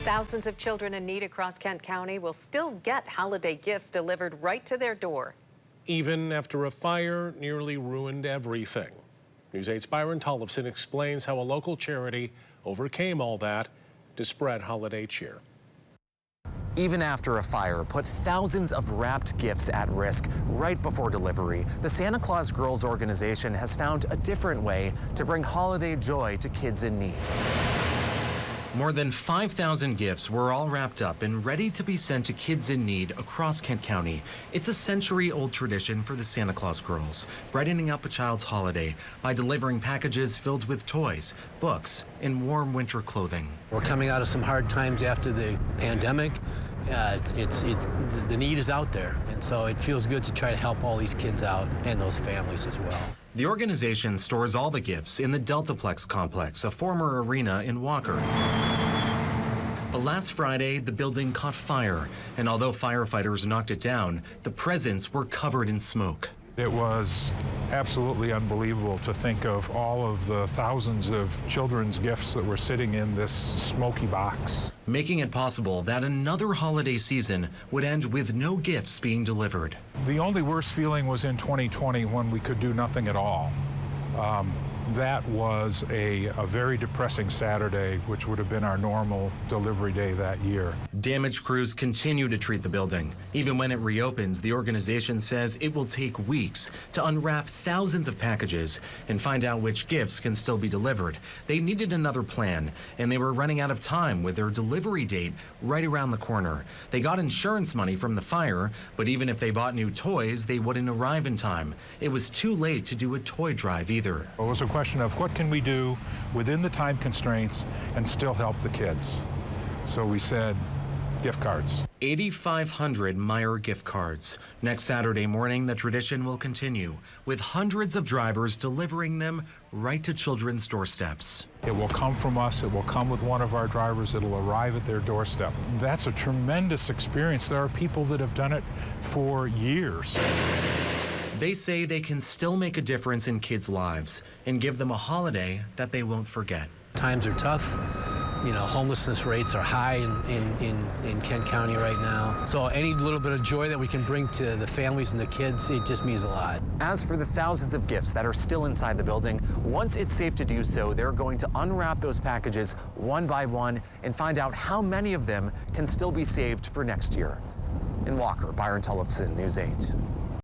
Thousands of children in need across Kent County will still get holiday gifts delivered right to their door. Even after a fire nearly ruined everything. News 8's Byron Tollefson explains how a local charity overcame all that to spread holiday cheer. Even after a fire put thousands of wrapped gifts at risk right before delivery, the Santa Claus Girls organization has found a different way to bring holiday joy to kids in need. More than 5,000 gifts were all wrapped up and ready to be sent to kids in need across Kent County. It's a century-old tradition for the Santa Claus Girls, brightening up a child's holiday by delivering packages filled with toys, books, and warm winter clothing. We're coming out of some hard times after the pandemic. The need is out there, and so it feels good to try to help all these kids out and those families as well. The organization stores all the gifts in the DeltaPlex complex, a former arena in Walker. But last Friday, the building caught fire, and although firefighters knocked it down, the presents were covered in smoke. It was absolutely unbelievable to think of all of the thousands of children's gifts that were sitting in this smoky box. Making it possible that another holiday season would end with no gifts being delivered. The only worst feeling was in 2020 when we could do nothing at all. That was a very depressing Saturday, which would have been our normal delivery day that year. Damage crews continue to treat the building. Even when it reopens, the organization says it will take weeks to unwrap thousands of packages and find out which gifts can still be delivered. They needed another plan, and they were running out of time with their delivery date right around the corner. They got insurance money from the fire, but even if they bought new toys, they wouldn't arrive in time. It was too late to do a toy drive either. It was a question of what can we do within the time constraints and still help the kids. So we said gift cards. 8,500 Meyer gift cards. Next Saturday morning, the tradition will continue, with hundreds of drivers delivering them right to children's doorsteps. It will come from us. It will come with one of our drivers. It'll arrive at their doorstep. That's a tremendous experience. There are people that have done it for years. They say they can still make a difference in kids' lives and give them a holiday that they won't forget. Times are tough. You know, homelessness rates are high in Kent County right now. So any little bit of joy that we can bring to the families and the kids, it just means a lot. As for the thousands of gifts that are still inside the building, once it's safe to do so, they're going to unwrap those packages one by one and find out how many of them can still be saved for next year. In Walker, Byron Tollefson, News 8.